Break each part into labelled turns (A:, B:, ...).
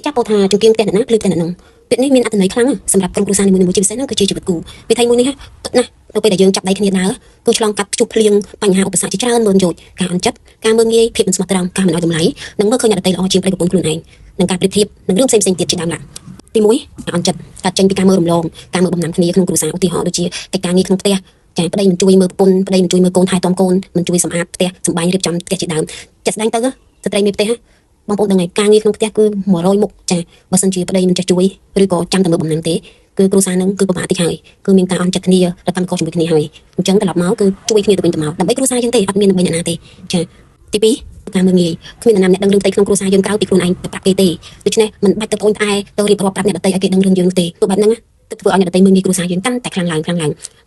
A: ចាប់ពោលថាចង្គៀងផ្ទះអ្នកណាភ្លឺផ្ទះអ្នកនោះពាក្យនេះមានអត្ថន័យខ្លាំងសម្រាប់ក្រុមគ្រួសារនីមួយៗជាពិសេសនោះគឺជាជីវិតគូវិធីមួយនេះពិតណាស់នៅពេលដែលយើងចាប់ដៃគ្នាដើរគឺឆ្លងកាត់ជួបភ្លៀងបញ្ហាឧបសគ្គជាច្រើនមើលយោជការអន់ចិត្តការមើលងាយភាពមិនស្មោះត្រង់ការមិនឲ្យតម្លៃនិងមើលឃើញអ្នកដទៃល្អជាងប្តីប្រពន្ធខ្លួនឯងនិងការប្រៀបធៀបនឹងរឿងផ្សេងៗទៀតជាដើមឡើយទី1ការអន់ចិត្តកើតចេញពីការមើលរំលងការមើលបំណាំគ្នាក្នុងគ្រួសារឧទាហរណ៍ដូចជាកិច្ចការងារក្នុងផ្ទះចាប្តីមិនជួយមើលប្រពន្ធប្តីមិនជួយមើលកូនថែទាំកូនមិនជួយសម្អាតផ្ទះសម្បែងរៀបចំផ្ទះជាដើមចាក់ស្ដែងទៅស្ត្រីមានផ្ទះបងប្អូនដឹងហើយការងារក្នុងផ្ទះគឺ100មុខចាបើសិនជាប្តីមិនចេះជួយឬក៏ចាំតែមើលបំណាំទេគឺគ្រួសារនឹងគឺពិបាកតិចហើយគឺមានការអន់ចិត្តគ្នារកម្មកជាមួយគ្នាហើយអញ្ចឹងត្រឡប់មកគឺជួយគ្នាទៅវិញទៅមកដើម្បីគ្រួសារយើងទេអត់មានដើម្បីអ្នកណាទេចាទី2ការមើលងាយគ្មានអ្នកណាដឹងរឿងផ្ទៃក្នុងគ្រួសារយើងក្រៅពីខ្លួនឯងទៅប្រាប់គេទេដូច្នេះមិនបាច់ទៅត្អូញត្អែទៅរៀបរាប់ប្រាប់អ្នកដទៃឲ្យគេដឹងរឿងយើងទេទោះបែបហ្នឹងទៅធ្វើឲ្យអ្នកដទៃមើលងាយគ្រួសារយើងកាន់តែខ្លាំងឡើង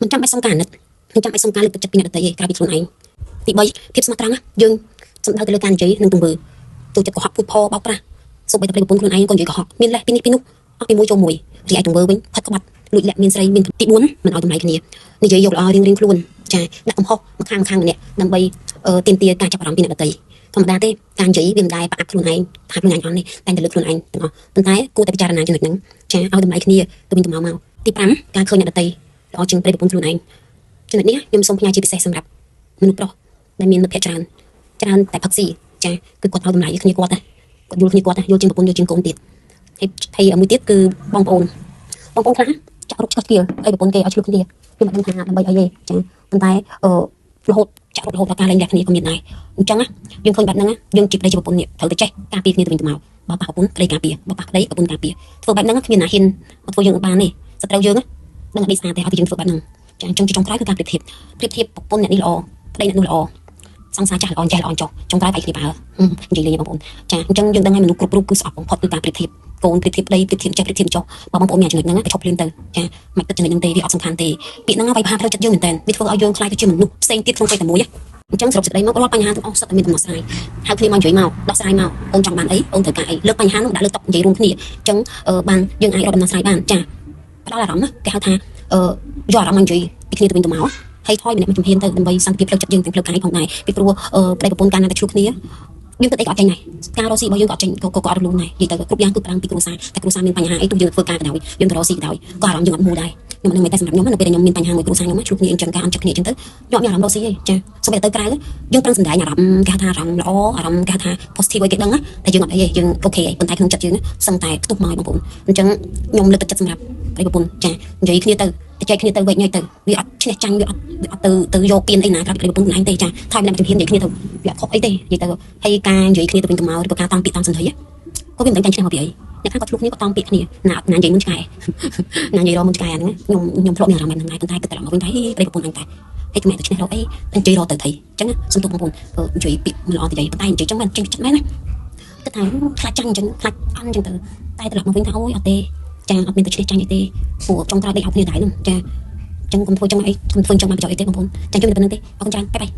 A: មិនចាំបាច់សុំការអាណិតមិនចាំបាច់សុំការលើកទឹកចិត្តពីអ្នកដទៃទេក្រៅពីខ្លួនឯងទី3ភាពស្មោះត្រង់យើងសំដៅទៅលើការនិយាយនិងទង្វើចូលចិត្តកុហកពុតផបោកប្រាស់សូម្បីតែប្តីប្រពន្ធខ្លួនឯងក៏និយាយកុហកមានលេសពីនេះពីនោះអត់ពីមួយចូលមួយរីឯទង្វើវិញផិតក្បត់លួចលាក់មានស្រីមានទី4មិនឲ្យតម្លៃគ្នានិយាយយកល្អរៀងខ្លួនចាដាក់កំហុសម្ខាងម្នាក់ដើម្បីទាមទារការចាប់អារម្មណ៍ពីអ្នកដទៃធម្មតាទេការនិយាយវាមិនដែរប្រអាប់ខ្លួនឯងថាខ្លួនឯងអត់នេះតែលើខ្លួនឯងទាំងអស់ប៉ុន្តែគួរតែពិចារណាចំណុចហ្នឹងចាឲ្យតម្លៃគ្នាទៅវិញទៅមកទី5ការឃើញអ្នកដទៃល្អជាងប្តីប្រពន្ធខ្លួនឯងចំណុចនេះខ្ញុំសូមផ្ញើជាពិសេសសម្រាប់មនុស្សប្រុសដែលមានមិត្តភក្តិច្រើនតែផឹកស៊ីចាគឺគាត់ឲ្យតម្លៃគ្នាគាត់ណាគាត់យល់គ្នាគាត់ណាយល់ជាងប្រពន្ធយល់ជាងកូនទៀតហើយមួយទៀតគឺបងប្អូនខ្លះចាក់រុកឆ្កឹះគៀលអីប្រពន្ធគេឲ្យឆ្លុះគ្នាខ្ញុំមិនដឹងថាដើម្បីអីទេចាប៉ុន្តែរហូតចាក់រុករហូតដល់ការលែងលះគ្នាក៏មានដែរអញ្ចឹងយើងឃើញបែបហ្នឹងយើងជាប្តីជាប្រពន្ធនេះត្រូវតែចេះការពារគ្នាទៅវិញទៅមកបើប៉ះប្រពន្ធប្តីការពារបើប៉ះប្តីប្រពន្ធការពារធ្វើបែបហ្នឹងគ្មានណាហ៊ានមកធ្វើយើងអត់បានទេសត្រូវយើងដឹងអីស្អាតទេឲ្យតែយើងធ្វើបែបហ្នឹងចាអញ្ចឹងចុងក្រោយគឺការប្រៀបធៀបប្រពន្ធអ្នកនេះល្អប្តីអ្នកនោះល្អសង្សារចាស់ល្អចេះល្អចុះចុងក្រោយបែកគ្នាបើនិយាយលេងបងប្អូនចាអញ្ចឹងយើងដឹងហើយមនុស្សគ្រប់រូបគឺស្អប់បំផុតគឺការប្រៀបធៀបកូនប្រៀបធៀបប្តីប្រៀបធៀបចេះប្រៀបធៀបចុះបើបងប្អូនមានចំណុចហ្នឹងទៅឈប់ភ្លាមទៅចាមិនគិតចំណុចហ្នឹងទេវាអត់សំខាន់ទេពាក្យហ្នឹងវាផាផ្លូវចិត្តយើងមែនតើវាធ្វើឲ្យយើងខ្លាចទៅជាមនុស្សផ្សេងទៀតក្នុងពេលតែមួយអញ្ចឹងសរុបសេចក្តីមករាល់បញ្ហាទាំងអស់សុទ្ធតែមានដំណោះស្រាយហៅគ្នាមកនិយាយមកដោះស្រាយមកអូនចង់បានអីអូនត្រូវការអីលើកបញ្ហានោះដាក់លើតុនិយាយរួមគ្នាអញ្ចឹងបានយើងអាចរកដំណោះស្រាយបានចាផ្ដល់អារម្មណ៍គេហៅថាយកអារម្មណ៍មកនិយាយពីគ្នាទៅវិញទៅមកហើយថយម្នាក់មួយជំហានទៅដើម្បីសន្តិភាពផ្លូវចិត្តយើងទាំងផ្លូវកាយផងដែរពីព្រោះប្តីប្រពន្ធកាលណាតែឆ្លោះគ្នាយើងទៅអីក៏អត់ចេញដែរការរកស៊ីរបស់យើងក៏អត់ចេញក៏អត់រលូនដែរនិយាយទៅគ្រប់យ៉ាងគឺផ្ដើមពីគ្រួសារតែគ្រួសារមានបញ្ហាអីទោះយើងធ្វើការក៏ដោយយើងទៅរកស៊ីក៏ដោយក៏អារម្មណ៍យើងអត់មូលដែរខ្ញុំមិនដឹងតែសម្រាប់ខ្ញុំនៅពេលដែលខ្ញុំមានបញ្ហាមួយគ្រួសារខ្ញុំឆ្លោះគ្នាអញ្ចឹងការអន់ចិត្តគ្នាអញ្ចឹងទៅខ្ញុំមានអារម្មណ៍រកស៊ីឯងចាសូម្បីតែទៅក្រៅយើងប្រឹងសម្ដែងអារម្មណ៍គេថាអារម្មណ៍ល្អអារម្មណ៍គេថា positive ឲ្យគេដឹងតែយើងអត់អីទេយើងអូខេប៉ុន្តែក្នុងចិត្តយើងសឹងតែផ្ទុះមកឲ្យបងប្អូនអញ្ចឹងខ្ញុំលើកទឹកចិត្តសម្រាប់ប្តីប្រពន្ធចានិយាយគ្នាទៅចែកគ្នាទៅវែកញយទៅវាអត់ឈ្នះចាញ់វាអត់ទៅយកពៀនអីណាក្រៅពីប្រពន្ធខ្លួនឯងទេចាថយម្នាក់ជំហាននិយាយគ្នាទៅវាអត់ខុសអីទេនិយាយទៅហើយការនិយាយគ្នាទៅវិញទៅមកឬក៏ការតង់ពាក្យតង់សន្តិក៏វាមិនដឹងចាញ់ឈ្នះមកពីអីអ្នកខ្លះក៏ឆ្លុះគ្នាក៏តង់ពាក្យគ្នាណានិយាយមុនឆ្កែណានិយាយរមុនឆ្កែអាហ្នឹងខ្ញុំធ្លាប់មានអារម្មណ៍ហ្នឹងដែរប៉ុន្តែគិតតែមកវិញថាប្តីប្រពន្ធអញតែហើយជំនាញទៅឈ្នះរកអីនិយាយរកទៅថៃអញ្ចឹងសុំទោសបងប្អូននិយាយពាក្យមិនល្អទៅយាយប៉ុន្តែនិយាយចឹងមិនចេញចិត្តមែនណាគិតថាខ្លាចចាញ់អញ្ចឹងខ្លាចអន់អញ្ចឹងទៅតែត្រឡប់មកវិញថាអូយអត់ទេចាអត់មានទៅឈ្នះចាញ់អីទេព្រោះចុងក្រោយដេកហៅគ្នាដែរហ្នឹងចាចឹងកុំធ្វើចឹងអីកុំធ្វើចឹងមកប្រយោជន៍អីទេបងប្អូនចាខ្ញុំតែប៉ុណ្្នឹងទេអរគុណច្រើនបាយបាយ